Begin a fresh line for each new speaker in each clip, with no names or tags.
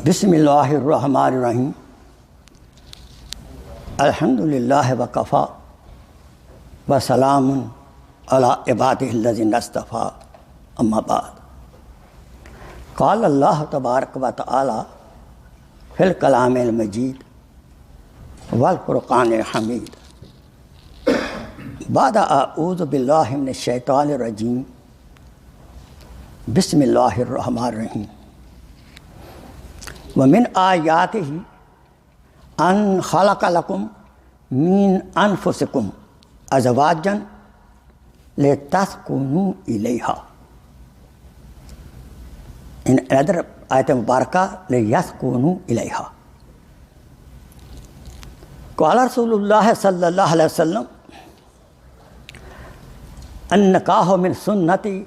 बिस्मिल्लाहिर्रहमानिर्रहीम अल्हम्दुलिल्लाहि व कफ़ा व सलामुन अला इबादिहिल्लज़ीना इस्तफ़ा अम्मा बाद। क़ाल अल्लाह तबारक व तआला फ़िल कलामिल मजीद वल फ़ुरक़ानिल हमीद बाद अऊज़ु बिल्लाहि मिनश शैतानिर रजीम बिस्मिल्लाहिर्रहमानिर्रहीम व मिन आयातिही अन खलक़ लकुम मिन अनफुसिकुम अज़वाजन लितस्कुनू इलैहा। इन अदर आयत मुबारका लियस्कुनू इलैहा। क़ाल रसूलुल्लाह सल्लल्लाहु अलैहि वसल्लम अन्निकाहु मिन सुन्नती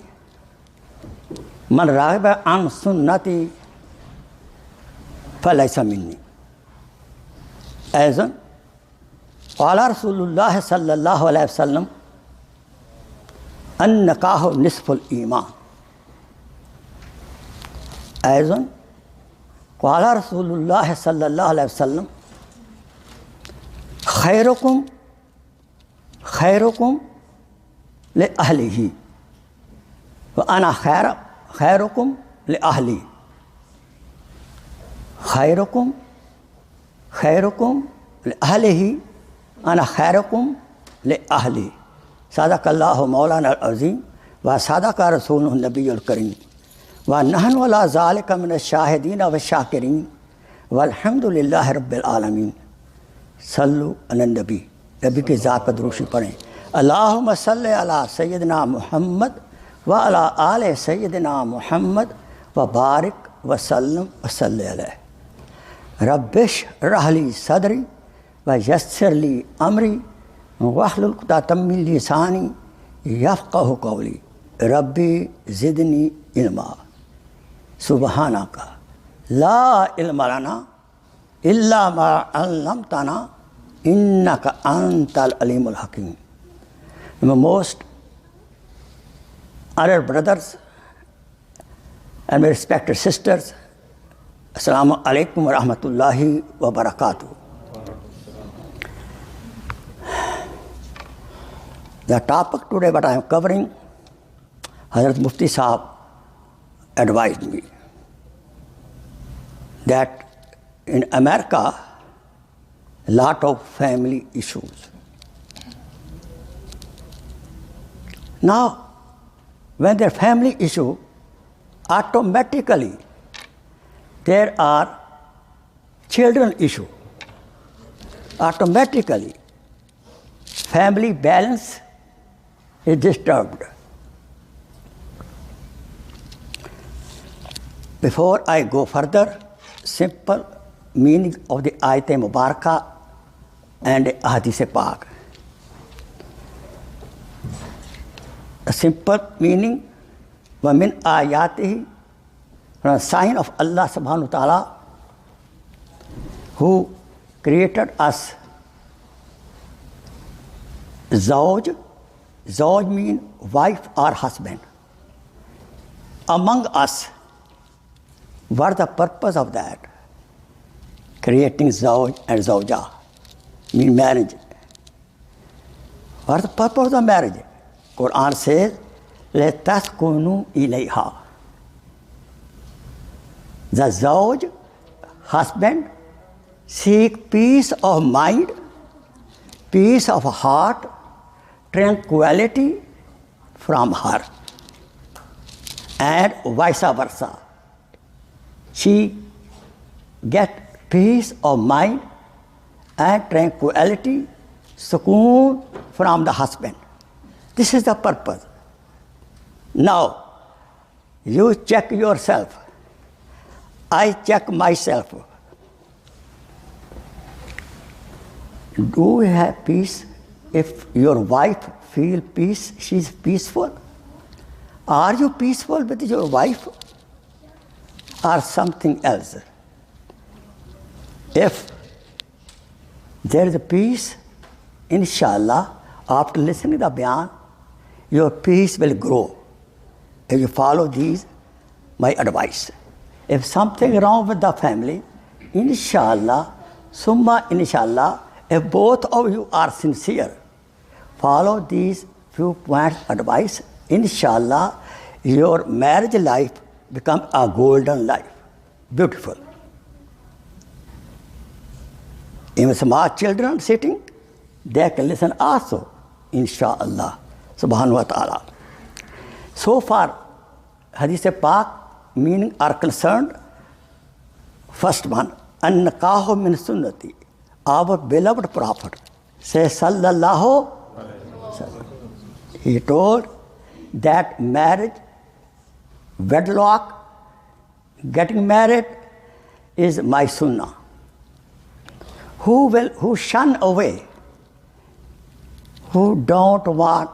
मन राग़िब अन सुन्नती फलैसा मिन्नी। ऐज़न क़ाल रसूलुल्लाह सल्लल्लाहु अलैहि वसल्लम अन्निकाहु निस्फ़ुल ईमान। ऐज़न क़ाल रसूलुल्लाह सल्लल्लाहु अलैहि वसल्लम खैरुकुम खैरुकुम ले अहलिही व अना खैरुकुम ले अहली। खैरुकुम खैरुकुम ले अहलिही अना खैरुकुम ले अहली। सदक़ल्लाहु मौलाना अज़ीम व सदक़ रसूलुहु नबियुल करीम व नहनु अला ज़ालिका मिनश शाहिदीन व शाकिरीन वल्हम्दुलिल्लाहि रब्बिल आलमीन। सल्लु अलन नबी। नबी की ज़ात पर दुरूद पढ़ें। अल्लाहुम्मा सल्लि अला सय्यिदिना मुहम्मद व अला आले सय्यिदिना मुहम्मद व बारिक व सल्लम व सल्लि अलैहि। रब्बिश्रह ली सदरी व यस्सिर ली अमरी वहलुल उक़दतम मिन लिसानी यफ़क़हू क़ौली। रब्बी ज़िदनी इल्मा। सुब्हानका ला इल्मा लना इल्ला मा अल्लमतना इन्नका अंतल अलीमुल हकीम। My most honored brothers and my respected sisters, Assalamu alaikum wa rahmatullahi wa barakatuh. The topic today what I am covering, Hazrat Mufti Sahab advised me that in America, a lot of family issues. Now, when there are family issue, automatically there are children issue. Automatically, family balance is disturbed. Before I go further, simple meaning of the Ayat Mubarakah and Hadith Pak. A simple meaning, وَمِنْ آيَاتِهِ, from a sign of Allah subhanahu wa ta'ala, who created us. Zawj, Zawj means wife or husband. Among us, what is the purpose of that? Creating Zawj and Zawja, mean marriage. What is the purpose of the marriage? Quran says, لِتَسْكُنُوا إِلَيْهَا. The Zawj, husband, seek peace of mind, peace of heart, tranquility from her, and vice versa. She get peace of mind and tranquility, sukoon from the husband. This is the purpose. Now, you check yourself. I check myself. Do we have peace? If your wife feels peace, she is peaceful. Are you peaceful with your wife or something else? If there is a peace, inshallah, after listening to the bayan, your peace will grow if you follow these, my advice. If something wrong with the family, inshallah, summa inshallah, if both of you are sincere, follow these few points advice, inshallah, your marriage life become a golden life. Beautiful. Even small children sitting, they can listen also, inshallah, subhanahu wa ta'ala. So far, Hadith Pak meaning are concerned. First one, an-nikahu min sunnati, our beloved Prophet, say sallallahu. He told that marriage, wedlock, getting married is my sunnah. Who shun away, who don't want,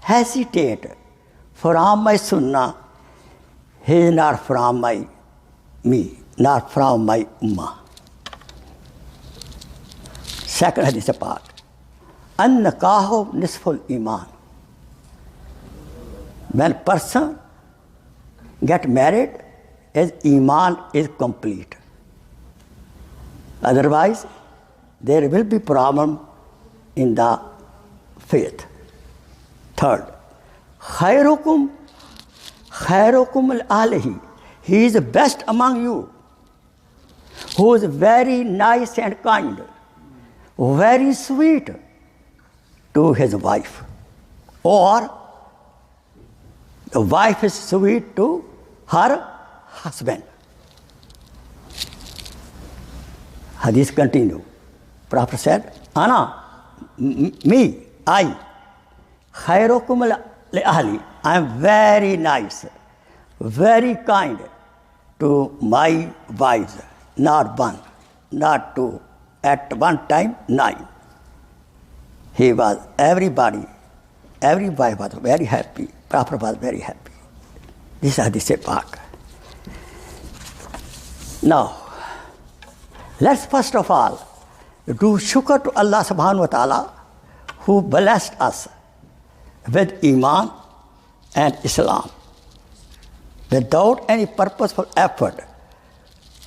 hesitate from my sunnah, he is not from me, not from my ummah. Second hadith part, an-nikahu nisful iman. When person get married, his iman is complete. Otherwise, there will be problem in the faith. Third, khairukum al-alihi. He is the best among you, who is very nice and kind, very sweet to his wife, or the wife is sweet to her husband. Hadith continue. Prophet said, Ana, me, I, khairukum li-ahli, I am very nice, very kind to my wives, not one, not two, at one time 9. He was, every wife was very happy, Prophet was very happy. This is Hadith Pak. Now, let's first of all do shukr to Allah subhanahu wa ta'ala who blessed us with iman and Islam. Without any purposeful effort,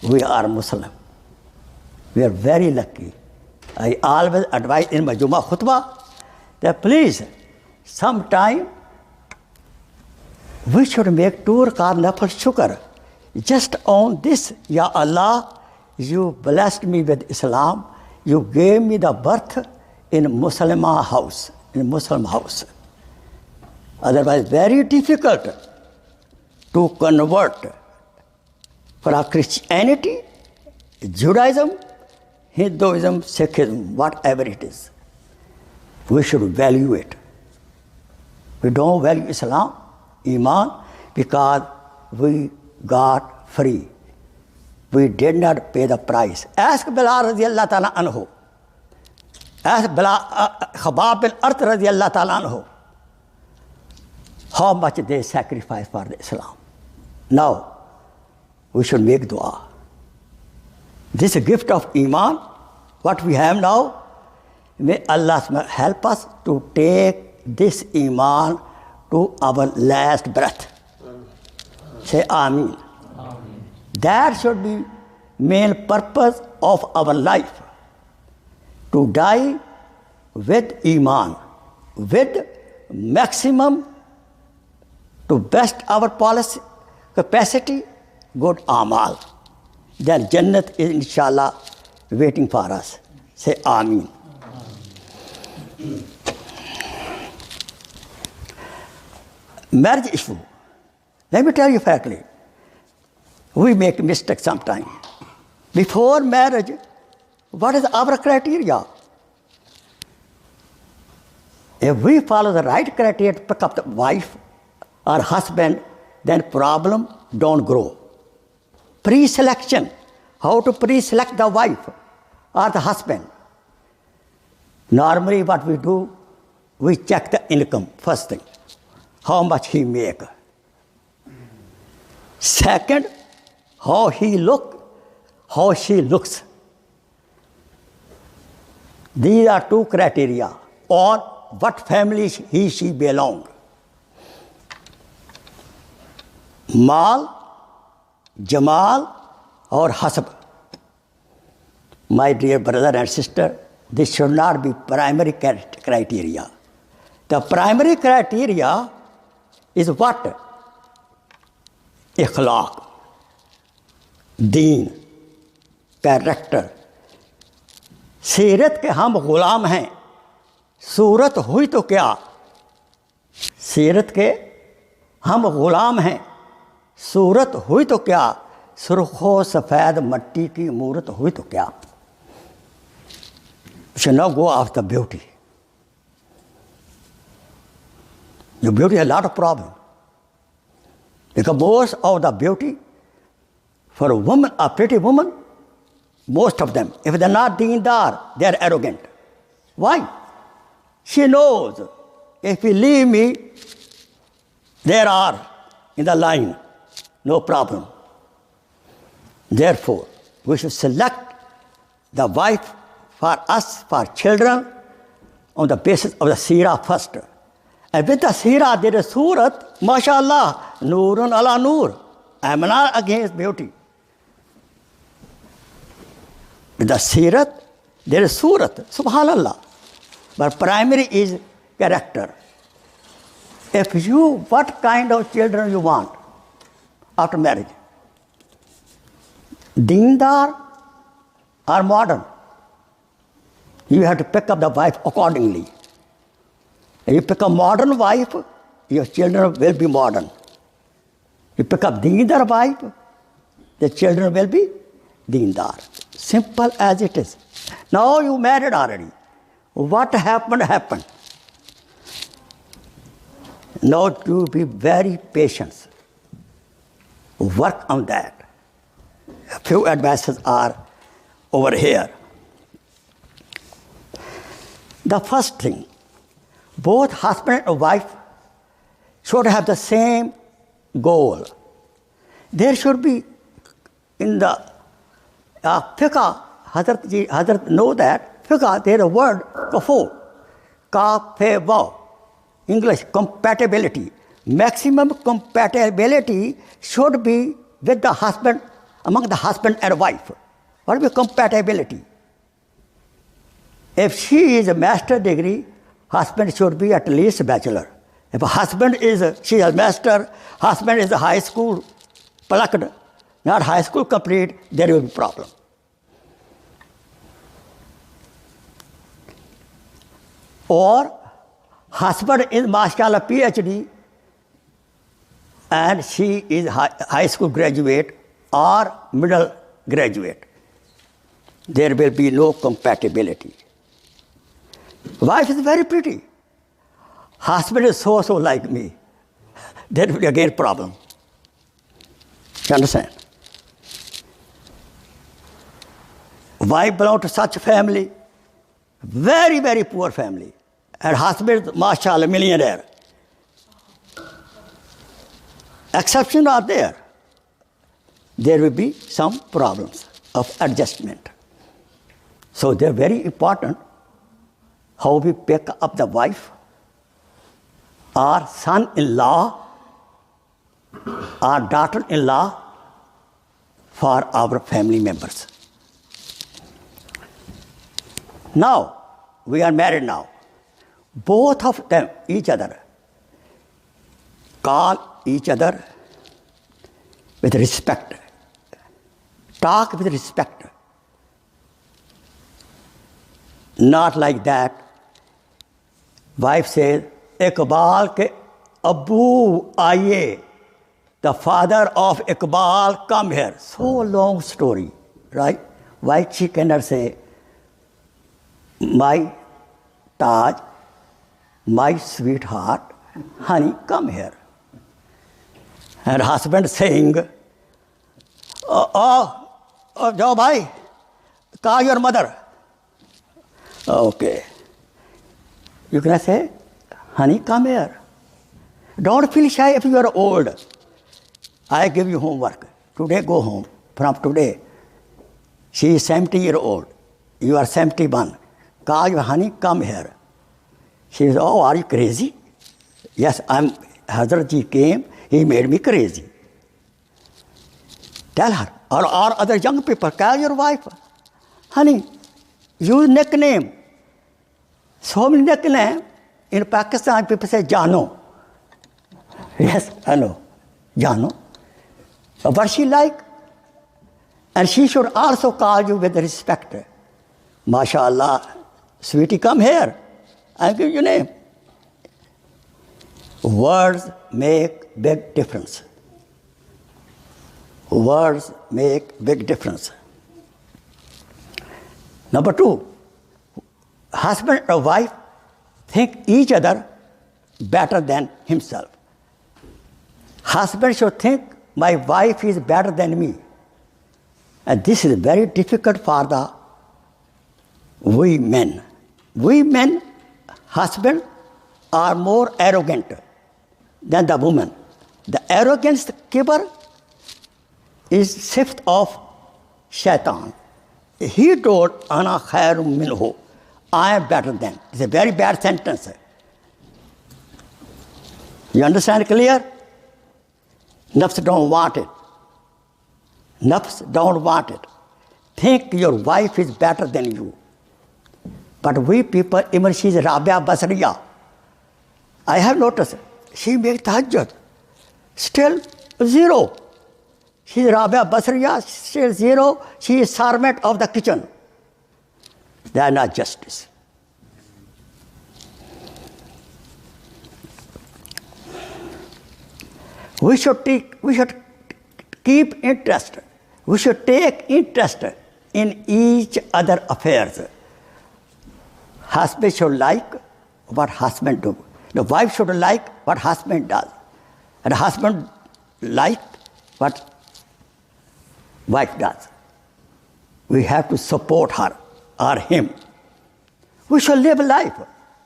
we are Muslim. We are very lucky. I always advise in my jummah khutbah that please, sometime we should make 2 rakat nafil shukr. Just on this, Ya Allah, you blessed me with Islam. You gave me the birth in Muslim house. Otherwise, very difficult to convert from Christianity, Judaism, Hinduism, Sikhism, whatever it is. We should value it. We don't value Islam, Iman, because we got free. We did not pay the price. Ask Bilal radiallahu ta'ala anhu. Ask Khabab bin Art radiallahu ta'ala anhu. How much they sacrificed for the Islam. Now, we should make dua. This gift of Iman, what we have now, may Allah help us to take this Iman to our last breath. Say Amin. That should be main purpose of our life. To die with Iman, with maximum, to best our policy, capacity, good aamal. Then Jannat is inshallah waiting for us. Say Amin. Marriage issue. Let me tell you frankly, we make mistakes sometimes. Before marriage, what is our criteria? If we follow the right criteria to pick up the wife or husband, then problem don't grow. Pre-selection, how to pre-select the wife or the husband. Normally what we do, we check the income, first thing, how much he make. Second, how he look, how she looks. These are 2 criteria. Or what family he, she belong. Mal, Jamal or Hasab. My dear brother and sister, this should not be primary criteria. The primary criteria is what? Ikhlaq, deen, character. सीरत के हम ग़ुलाम हैं, सूरत हुई तो क्या? सीरत के हम ग़ुलाम हैं, सूरत हुई तो क्या? सुर्खो सफ़ेद मट्टी की मूरत हुई तो क्या? You should not go after beauty. Your beauty has a lot of problems. Because most of the beauty for a woman, a pretty woman, most of them, if they're not deendar, they're arrogant. Why? She knows, if you leave me, there are in the line, no problem. Therefore, we should select the wife for us, for children, on the basis of the seerah first. And with the seerah, there is surat, mashallah, noorun ala noor. I am not against beauty. With the seerat, there is surat, subhanallah. But primary is character. If you, what kind of children you want after marriage? Deendar or modern? You have to pick up the wife accordingly. If you pick a modern wife, your children will be modern. You pick up deendar wife, the children will be deendar. Simple as it is. Now you married already. What happened, happened. Now to be very patient. Work on that. A few advices are over here. The first thing, both husband and wife should have the same goal. There should be in the fiqh, Hazrat know that, fiqh, there is a word, kafo, ka-fe-wa, English, compatibility. Maximum compatibility should be with the husband, among the husband and wife. What is compatibility? If she is a master degree, husband should be at least a bachelor. If a husband is, she is a master, husband is a high school plucked, not high school complete, there will be problem. Or husband is mashallah PhD and she is high school graduate or middle graduate. There will be no compatibility. Wife is very pretty. Husband is so like me. There will be again problem. You understand? Wife belongs to such a family, very, very poor family. And husband, mashallah, millionaire. Exceptions are there. There will be some problems of adjustment. So they're very important how we pick up the wife, or son-in-law, or daughter-in-law for our family members. Now, we are married now. Both of them, each other, call each other with respect. Talk with respect. Not like that. Wife says, Iqbal ke Abu aaye. The father of Iqbal come here. So long story, right? Why she cannot say, my Taj, my sweetheart, honey, come here. And husband saying, Jao bhai, call your mother. Okay. You can say, honey, come here. Don't feel shy if you are old. I give you homework. Today go home. From today. She is 70-year-old. You are 71. Call your honey, come here. She says, oh, are you crazy? Yes, Hazrat Ji came. He made me crazy. Tell her, or other young people, tell your wife, honey, use nickname. So many nicknames. In Pakistan, people say Jano. Yes, I know. Jano. What she like? And she should also call you with respect. MashaAllah, sweetie, come here. I'll give you a name. Words make big difference. Words make big difference. Number 2, husband or wife think each other better than himself. Husband should think my wife is better than me. And this is very difficult for the we men. We men, husbands, are more arrogant than the woman. The arrogance, the kibr, is sift of shaitan. He told, Ana khairum minhu, I am better than. It's a very bad sentence. You understand clear? Nafs don't want it. Nafs don't want it. Think your wife is better than you. But we people, even she is Rabia Basriya. I have noticed, she makes tahajjud. Still 0. She is Rabia Basriya, still 0. She is servant of the kitchen. They are not justice. We should keep interest. We should take interest in each other affairs. Husband should like what husband do. The wife should like what husband does. And the husband like what wife does. We have to support her or him. We should live life.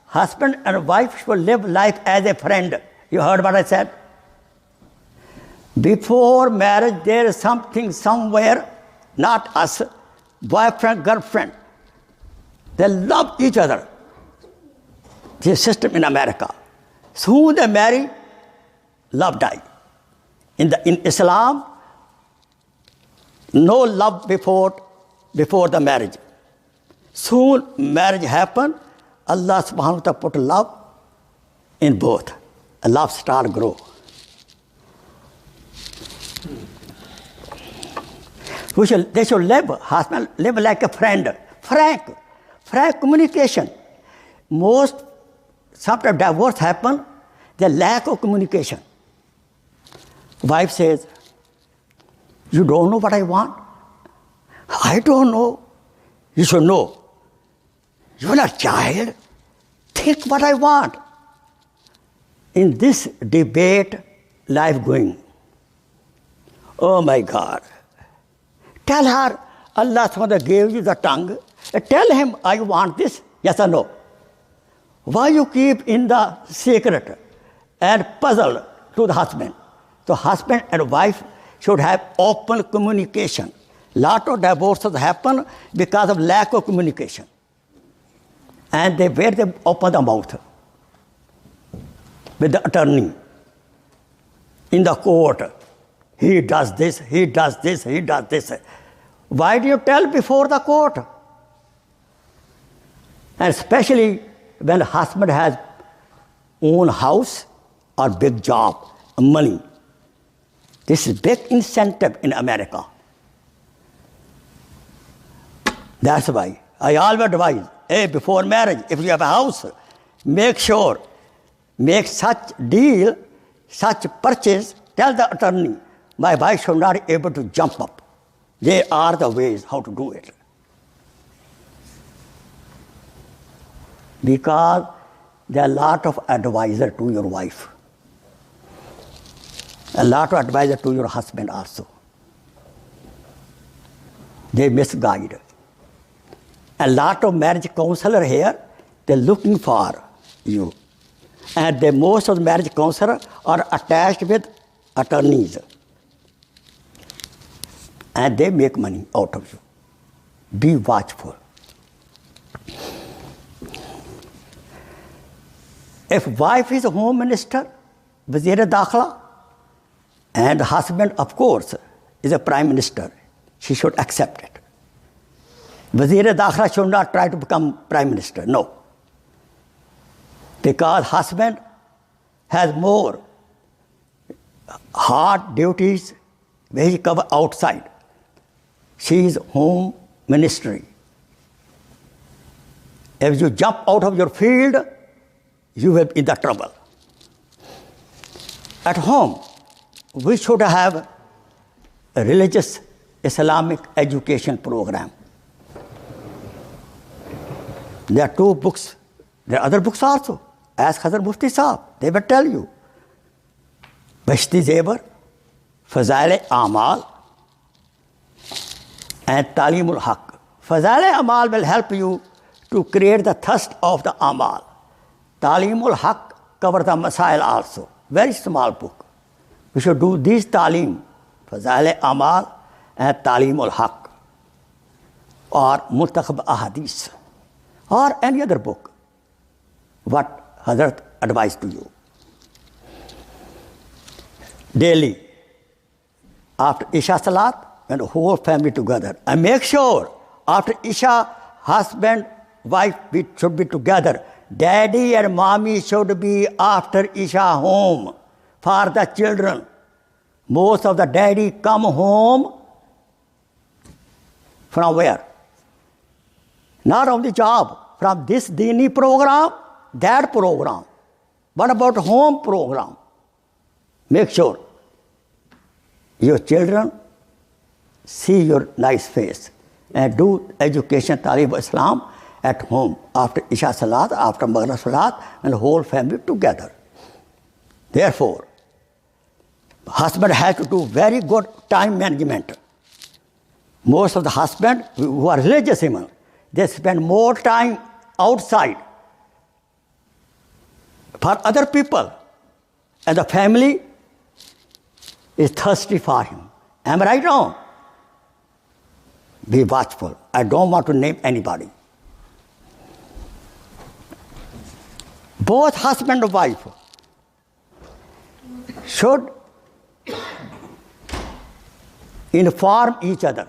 Husband and wife should live life as a friend. You heard what I said? Before marriage, there is something somewhere, not us, boyfriend, girlfriend. They love each other. This system in America. Soon they marry, love die. In Islam, no love before the marriage. Soon marriage happen, Allah subhanahu wa ta'ala put love in both. And love start grow. They should live, husband, live like a friend. Frank communication. Sometimes divorce happen, the lack of communication. Wife says, you don't know what I want? I don't know. You should know. You're not a child. Think what I want. In this debate, life going. Oh my God. Tell her, Allah SWT gave you the tongue. Tell him, I want this, yes or no. Why you keep in the secret and puzzle to the husband? So husband and wife should have open communication. Lot of divorces happen because of lack of communication. And they open the mouth with the attorney in the court. He does this, he does this, he does this. Why do you tell before the court? And especially when the husband has own house or big job, money. This is big incentive in America. That's why I always advise, before marriage, if you have a house, make sure, make such deal, such purchase, tell the attorney, my wife should not be able to jump up. There are the ways how to do it. Because there are a lot of advisor to your wife. A lot of advisor to your husband also. They misguide. A lot of marriage counselor here, they're looking for you. And most of the marriage counselor are attached with attorneys. And they make money out of you. Be watchful. If wife is a home minister, Wazir Dakhla, and husband, of course, is a prime minister. She should accept it. Wazir-e-Dakhila should not try to become prime minister. No. Because husband has more hard duties where he cover outside. She is home ministry. If you jump out of your field, you will be in the trouble. At home, we should have a religious Islamic education program. There are 2 books. There are other books also. Ask Hazrat Mufti Sahab. They will tell you. Bashti Zebar, Fazail Aamal, and Talimul Haq. Fazail Aamal will help you to create the thirst of the Aamal. Talimul Haq covers the Masail also. Very small book. We should do these Talim, Fazail Aamal and Talimul Haq, or Muntakhab Ahadith, or any other book. What Hazrat advised to you. Daily, after Isha Salat, and the whole family together. And make sure, after Isha, husband, wife should be together. Daddy and mommy should be after Isha home for the children. Most of the daddy come home from where? Not on the job, from this Dini program, that program. What about home program? Make sure your children see your nice face and do education, Talib Islam at home after Isha Salat, after Maghrib Salat, and the whole family together. Therefore, husband has to do very good time management. Most of the husbands who are religious women, they spend more time outside for other people, and the family is thirsty for him. Am I right or wrong? Be watchful. I don't want to name anybody. Both husband and wife should inform each other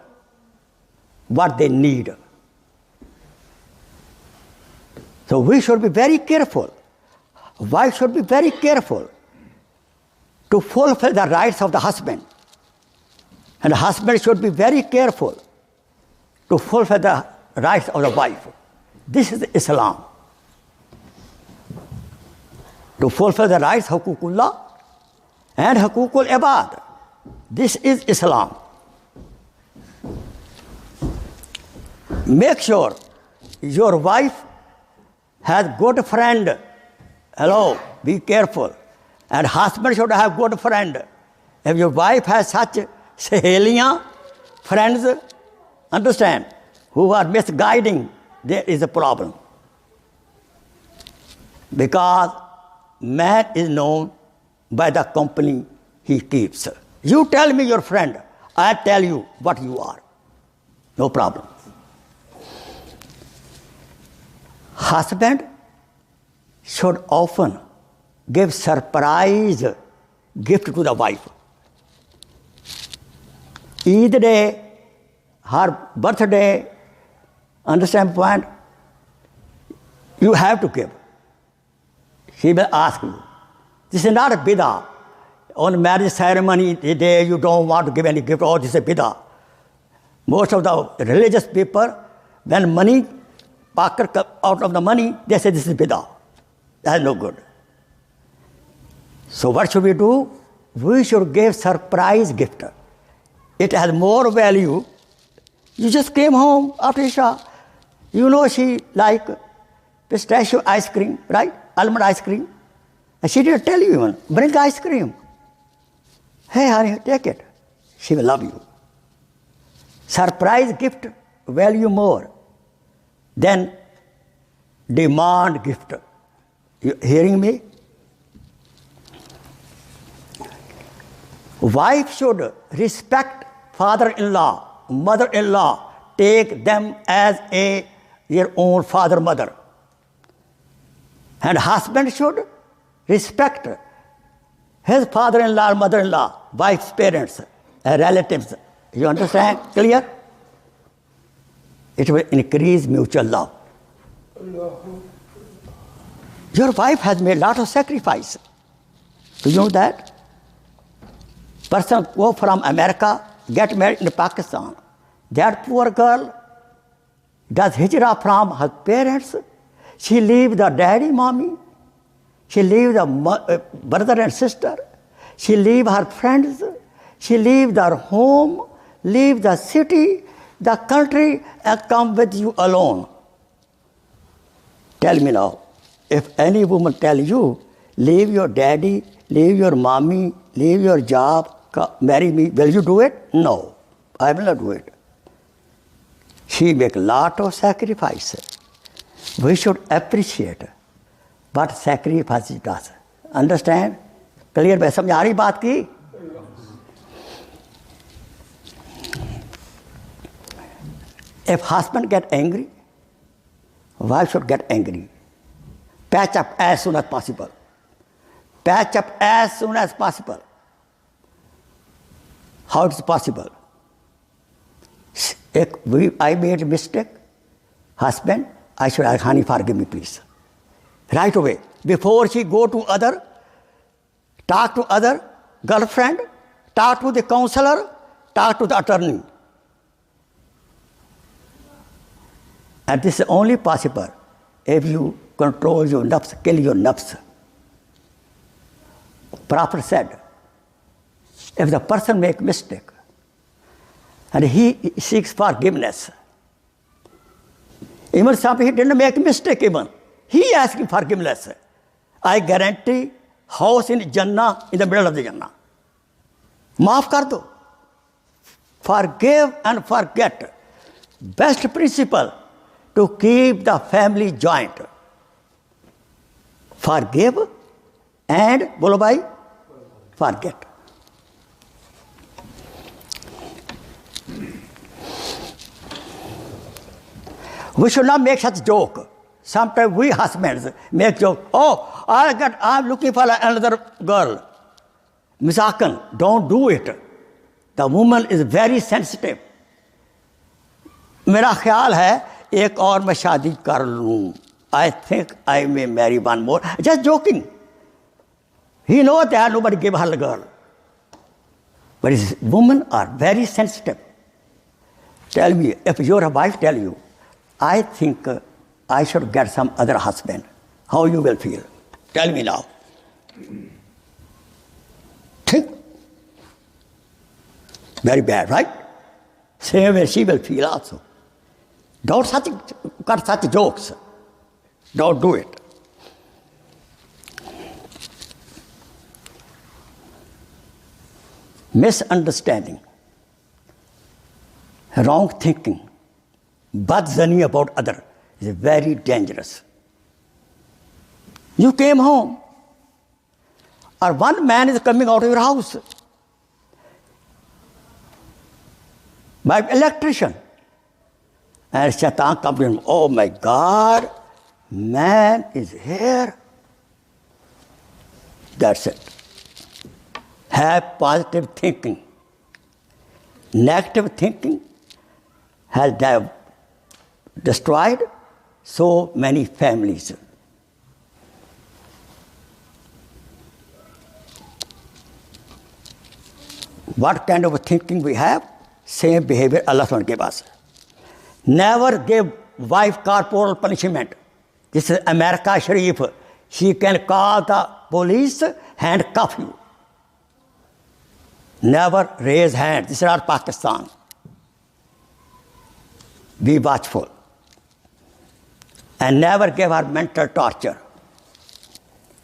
what they need. So we should be very careful. Wife should be very careful to fulfill the rights of the husband. And the husband should be very careful to fulfill the rights of the wife. This is Islam. To fulfill the rights of haqooqullah and haqooqul ibad. This is Islam. Make sure your wife has good friend. Hello, be careful. And husband should have good friend. If your wife has such saheliyan, friends, understand, who are misguiding, there is a problem. Because man is known by the company he keeps. You tell me your friend, I tell you what you are. No problem. Husband should often give surprise gift to the wife. Eid day, her birthday, understand point? You have to give. She will ask you. This is not a bid'ah. On marriage ceremony day, you don't want to give any gift. Oh, this is a bid'ah. Most of the religious people, when money, pocket out of the money, they say this is bid'ah. That's no good. So what should we do? We should give surprise gift. It has more value. You just came home after Isha. You know she like pistachio ice cream, right? Almond ice cream. And she didn't tell you even, bring ice cream. Hey, honey, take it. She will love you. Surprise gift value more than demand gift. You hearing me? Wife should respect father-in-law, mother-in-law, take them as their own father, mother. And husband should respect his father-in-law, mother-in-law, wife's parents, relatives. You understand? Clear? It will increase mutual love. Your wife has made a lot of sacrifice. Do you know that? Person go from America, get married in Pakistan. That poor girl does hijrah from her parents. She leaves the daddy, mommy. She leaves the brother and sister. She leaves her friends. She leaves her home, leave the city, the country, and come with you alone. Tell me now, if any woman tell you, leave your daddy, leave your mommy, leave your job, marry me, will you do it? No, I will not do it. She make a lot of sacrifice. We should appreciate what sacrifice she does. Understand? Clear? मैं समझ आ रही बात की? If husband get angry, wife should get angry. Patch up as soon as possible. Patch up as soon as possible. How it is possible? If I made a mistake, husband, I should ask, honey, forgive me, please. Right away. Before she go to other, talk to other girlfriend, talk to the counselor, talk to the attorney. And this is only possible if you control your nafs, kill your nafs. Prophet said, if the person make mistake and he seeks forgiveness, even sometimes he didn't make a mistake even, he asking forgiveness. I guarantee house in Jannah, in the middle of the Jannah. Maaf kar do. Forgive and forget. Best principle to keep the family joint. Forgive and, bolo bhai, forget. We should not make such joke. Sometimes we husbands make joke. Oh, I'm looking for another girl. Misakan, don't do it. The woman is very sensitive. मेरा ख्याल है एक और मैं शादी कर लूँ. I think I may marry one more. Just joking. He knows that nobody gave her a girl. But women are very sensitive. Tell me, if your wife tell you, I think I should get some other husband, how you will feel? Tell me now. Think. Very bad, right? Same way she will feel also. Don't cut such jokes. Don't do it. Misunderstanding, wrong thinking, badzani about other is very dangerous. You came home, or one man is coming out of your house by electrician, and Shaitan comes in, oh my God, man is here. That's it. Have positive thinking. Negative thinking has destroyed so many families. What kind of thinking we have? Same behavior Allah gave us. Never give wife corporal punishment. This is America Shareef. She can call the police, handcuff you. Never raise hand. This is not Pakistan. Be watchful. And never give her mental torture.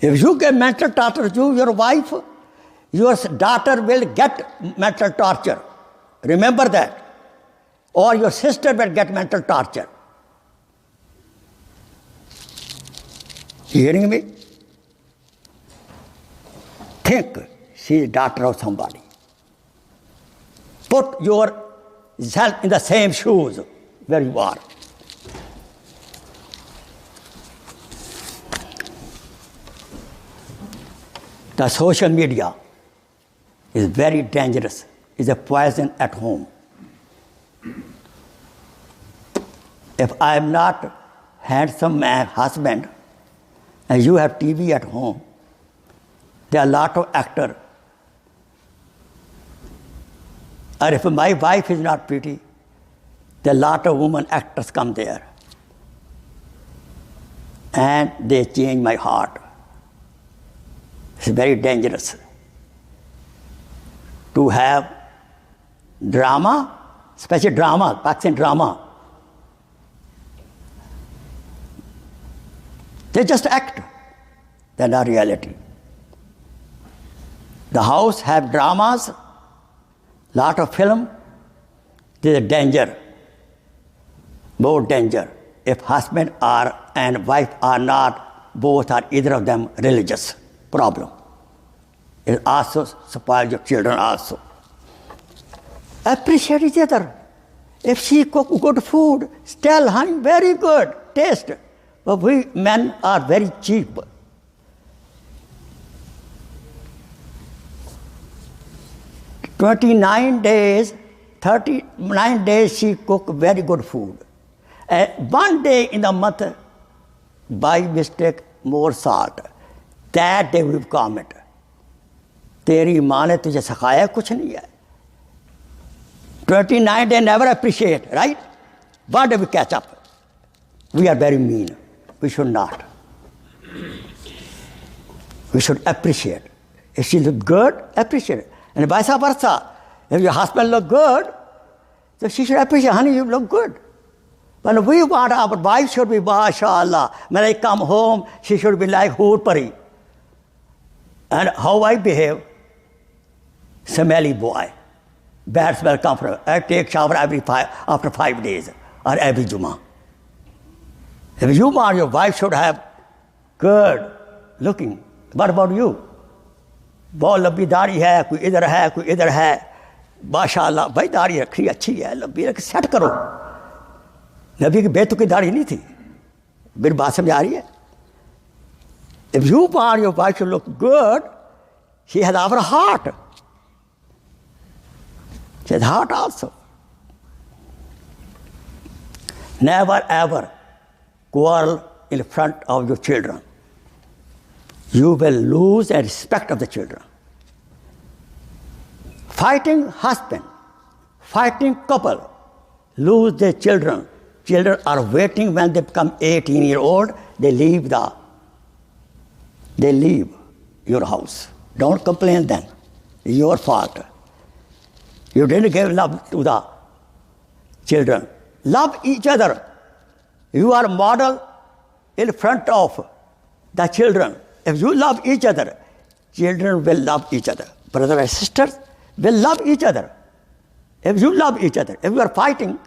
If you give mental torture to your wife, your daughter will get mental torture. Remember that. Or your sister will get mental torture. You hearing me? Think she is daughter of somebody. Put yourself in the same shoes where you are. The social media is very dangerous. is a poison at home. If I am not handsome man, husband, and you have TV at home, there are a lot of actors. Or if my wife is not pretty, there are a lot of women actors come there. And they change my heart. It's very dangerous to have drama, especially drama, Pakistan drama. They just act. They're not reality. The house have dramas, lot of film. There's a danger, more danger. If husband and wife are not, both are either of them religious, problem. It also spoils your children also. Appreciate each other. If she cook good food, tell, honey, very good, taste. But we men are very cheap. "29 days, 39 days she cook very good food. And one day in the month, by mistake, more salt. That day we comment. तेरी माँ ने तुझे सिखाया कुछ नहीं है. 29 days never appreciate, right? What do we catch up? We are very mean. We should not. We should appreciate. If she look good, appreciate it. And vice versa. If your husband look good, so she should appreciate, honey, you look good. But we want our wife should be, mashallah. When I come home, she should be like Hoor Pari. And how I behave, smelly boy. Bad smell come from. I take shower after 5 days or every Jummah. If you want your wife should have good looking, what about you? बहुत लंबी दाढ़ी है, कोई इधर है, माशाल्लाह भाई दाढ़ी रखी अच्छी है, लंबी रख सेट करो. नबी की बेतुकी दाढ़ी नहीं थी. मेरी बात समझ आ रही है? If you want your wife to look good, she has our heart. She has heart also. Never ever quarrel in front of your children. You will lose the respect of the children. Fighting husband, fighting couple, lose their children. Children are waiting when they become 18-year-old, they leave your house. Don't complain then. It's your fault. You didn't give love to the children. Love each other. You are a model in front of the children. If you love each other, children will love each other. Brothers and sisters will love each other. If you love each other, if you are fighting,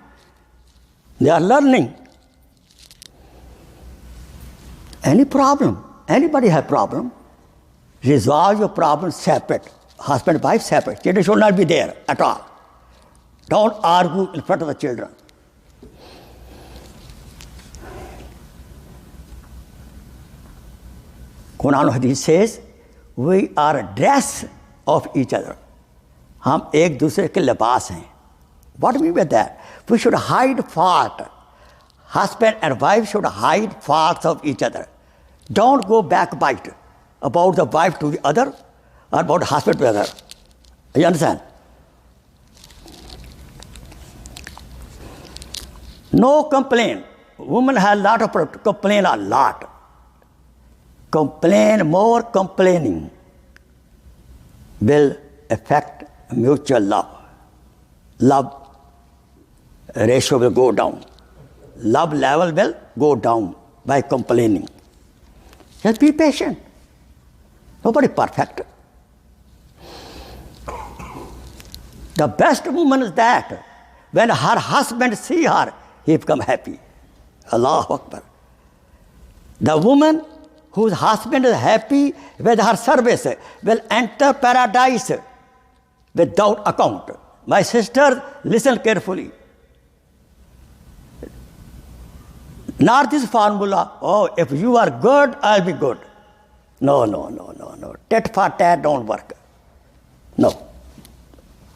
they are learning. Any problem, anybody have problem, resolve your problem separate. Husband and wife separate. Children should not be there at all. Don't argue in front of the children. Quran Hadith says, we are a dress of each other. हम एक दूसरे के लिबास हैं. What do you mean by that? We should hide fault. Husband and wife should hide faults of each other. Don't go backbite about the wife to the other or about the husband to the other. You understand? No complaint. Women have a lot of complain a lot. Complain, more complaining will affect mutual love. Love ratio will go down. Love level will go down by complaining. Just be patient. Nobody perfect. The best woman is that when her husband see her, he become happy. Allahu Akbar. The woman whose husband is happy with her service will enter paradise without account. My sister, listen carefully. Not this formula, oh, if you are good, I'll be good. No. Tit for tat don't work. No.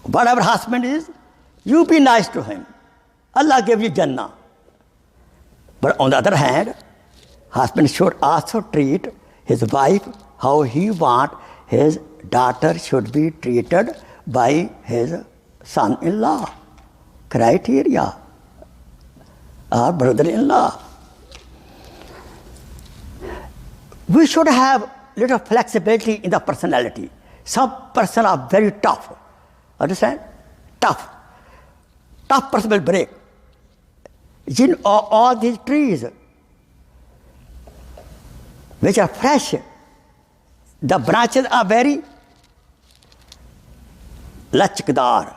Whatever husband is, you be nice to him. Allah gave you Jannah. But on the other hand, husband should also treat his wife how he want his daughter should be treated by his son-in-law. Criteria. Or brother-in-law. We should have little flexibility in the personality. Some person are very tough. Understand? Tough. Tough person will break. In all these trees, which are fresh, the branches are very lachkdar,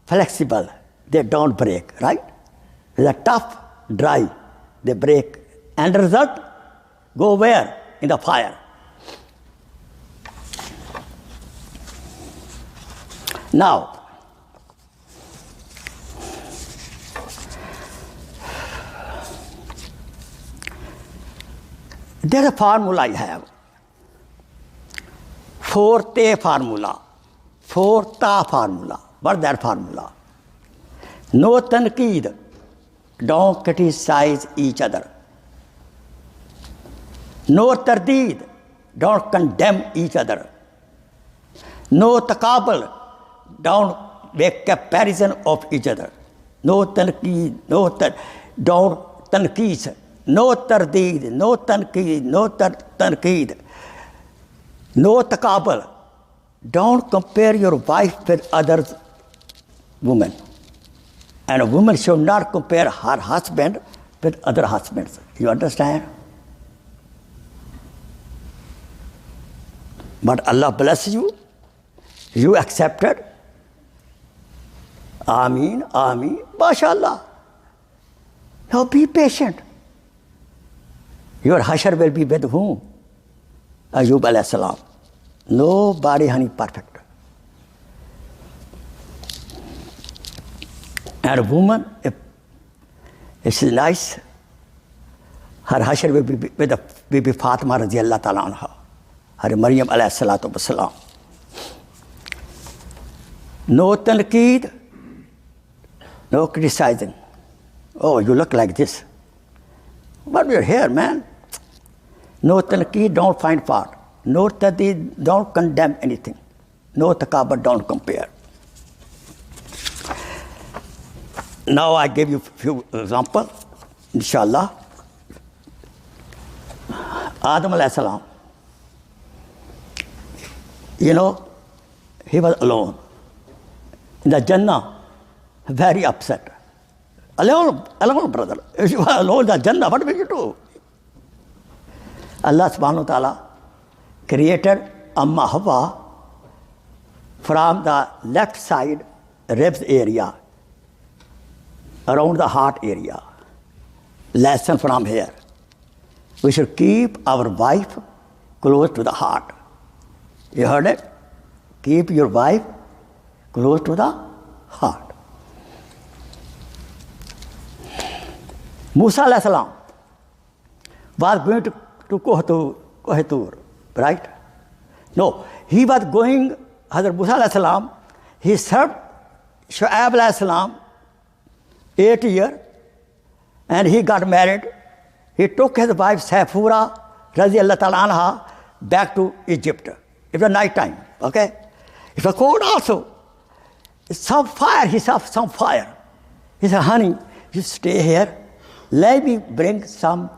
flexible. They don't break, right? They are tough, dry. They break. And the result, go where? In the fire. Now, there's a formula I have. 4-ta formula. 4-ta formula. What's that formula? No tanqeed. Don't criticize each other. No tardeed. Don't condemn each other. No taqabul. Don't make comparison of each other. No tanqeed. Don't tanqeed. No tardeed. No tanqeed. No tanqeed. No taqabul. Don't compare your wife with other women. And a woman should not compare her husband with other husbands. You understand? But Allah bless you. You accepted. Ameen, Ameen, MashaAllah. Now be patient. Your hashar will be with whom? Ayub alayhi salam. Nobody, honey, perfect. And a woman, if she's nice, her hashar will be with Bibi Fatima radiallahu ta'ala anha. Her Maryam alayhi salatu wasalam. No tanqeed, no criticizing. Oh, you look like this. But we're here, man. No tanqeed, don't find fault. No tadid, don't condemn anything. No taqabur, don't compare. Now I give you a few examples, inshallah. Adam alayhi salam. You know, he was alone. In the Jannah, very upset. Alone, brother. If you are alone in the Jannah, what will you do? Allah subhanahu wa ta'ala created Amma Hawa from the left side ribs area, around the heart area. Lesson from here. We should keep our wife close to the heart. You heard it? Keep your wife close to the heart. Musa alayhi salam was going to Khokhar, right? No, he was going, Hazrat Musa alayhi salam, he served Shu'aib alayhi salam 8 years, and he got married. He took his wife Saifura radiallahu ta'ala anha back to Egypt. It was night time, okay? It was cold also. Some fire, he saw some fire. He said, honey, you stay here. Let me bring some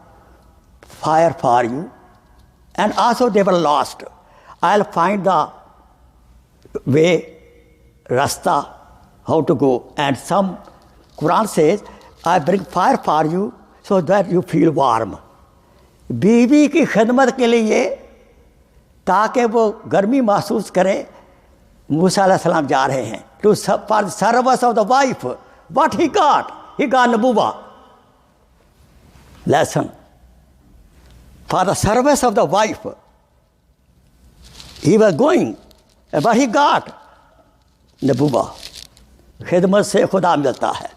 fire for you. And also they were lost. I'll find the way, rasta, how to go. And some Quran says, I bring fire for you so that you feel warm. बीवी की खिदमत के लिए ताकि वो गर्मी महसूस करे, मूसा अलैहि सलाम जा रहे हैं. To for the service of the wife, what he got nubuwa. Lesson. For the service of the wife, he was going, but he got nubuwa. खिदमत से खुदा मिलता है.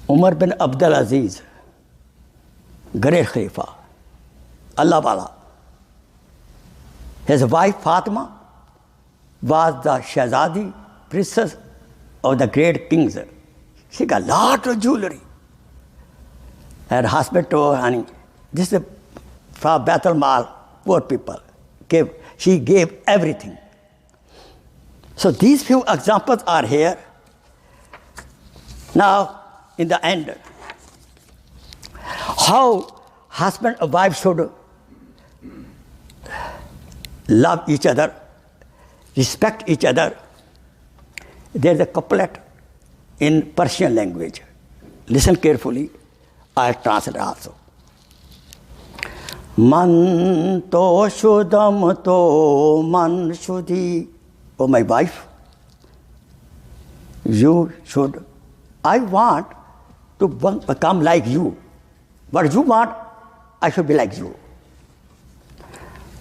उमर बिन अब्दुल अजीज, ग्रेट खलीफा, अल्लाह वाला, His wife Fatima was the Shahzadi, princess of the great kings. She got a lot of jewelry. Her husband told her, honey, this is for Baitul Mal, poor people. She gave everything. So these few examples are here. Now, in the end, how husband and wife should love each other, respect each other. There is a couplet in Persian language. Listen carefully. I'll translate also. Man to shudam to man shudi. Oh, my wife, I want to become like you. What you want, I should be like you.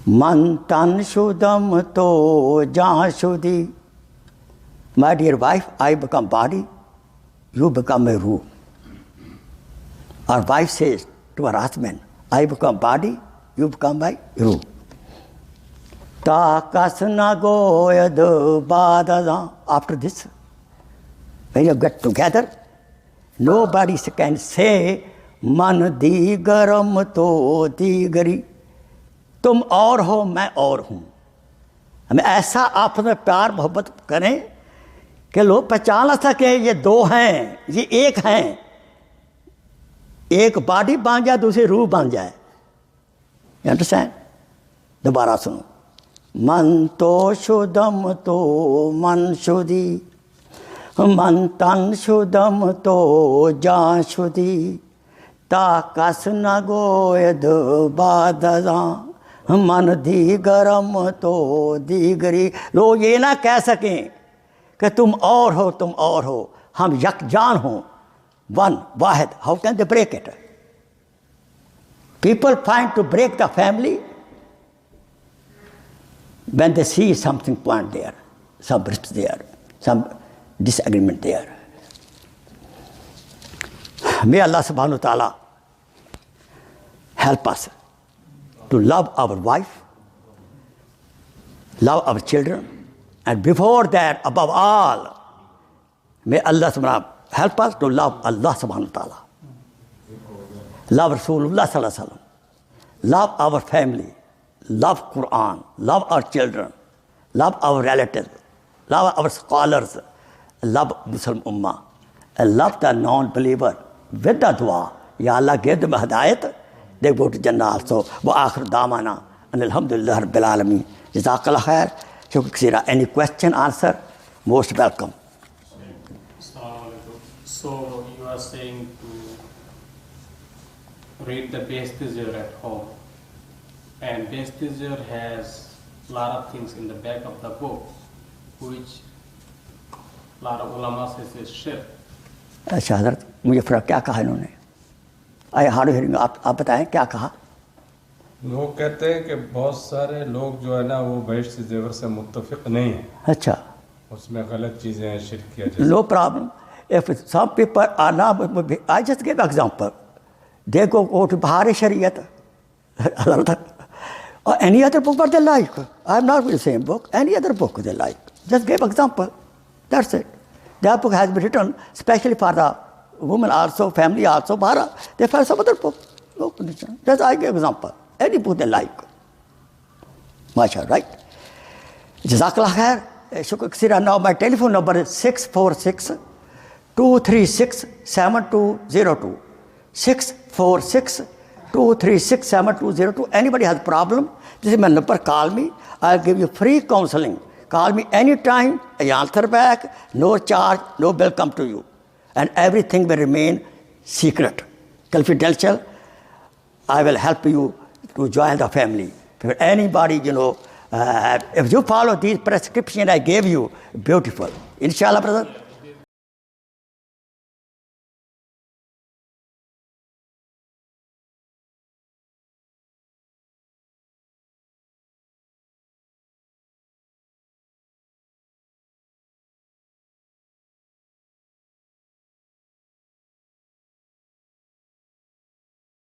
Man tan shudam to jahan shudi. My dear wife, I become body, you become a ruh. Our wife says to her husband, I become body, you become my ruh. After this, when you get together, nobody can say, Man di garam to di gari. तुम और हो, मैं और हूँ. हमें ऐसा आपस में प्यार मोहब्बत करें कि लोग पहचान ना सकें ये दो हैं, ये एक हैं. एक बॉडी बन जाए, दूसरी रूह बन जाए. You understand? दोबारा सुनो. मन तो शुदम तो मन शुदी, मन तन शुदम तो जान शुदी. ताकस न गोयद बादजा, मन दी गरम तो दीगरी. लोग ये ना कह सकें कि तुम और हो, हम यकजान हो, वन वाहिद. How can they break it? People find to break the family when they see something point there, some rift there, some disagreement there. May Allah subhanahu wa ta'ala help us to love our wife, love our children, and before that, above all, may Allah subhanahu wa ta'ala help us to love Allah subhanahu wa ta'ala. Love Rasulullah sallallahu alaihi wasallam, love our family, love Quran, love our children, love our relatives, love our scholars, love Muslim Ummah, and love the non-believer with the dua. Ya Allah, give them hidayat, they go to Jannah also. Wa akhir da'wana, and alhamdulillah rabbil alameen. Jazakallah khair. Shukr. Any question, answer? Most welcome.
So you are saying to read the Msjd at home, and Msjd has a lot of things in the back of the book, which a lot of ulama says is shirk.
अच्छा हज़रत, मुझे फ़र्क क्या कहा इन्होंने? आए hard hearing, आप बताएं क्या कहा?
लोग कहते हैं कि बहुत सारे लोग जो है ना वो बहिश्त ज़ेवर से मुत्तफ़िक़ नहीं है.
अच्छा,
उसमें गलत चीज़ें हैं, शिर्क किया जाता है.
No problem. If some people are not, I just give example. They go to Bahari Shariat or any other book what they like. I am not with the same book. Any other book they like. Just give example. That's it. That book has been written especially for the women also, family also. Bahara. They find some other book. No condition. Just I give example. Any book they like. Mashallah, right? Jazakallah khair. Shukr kasira. Now my telephone number is 646-236-7202. 646-236-7202. Anybody has problem, this is my number, call me. I'll give you free counseling. Call me anytime, I answer back, no charge, no bill come to you. And everything will remain secret, confidential. I will help you to join the family. For anybody, if you follow these prescriptions I gave you, beautiful. Inshallah, brother.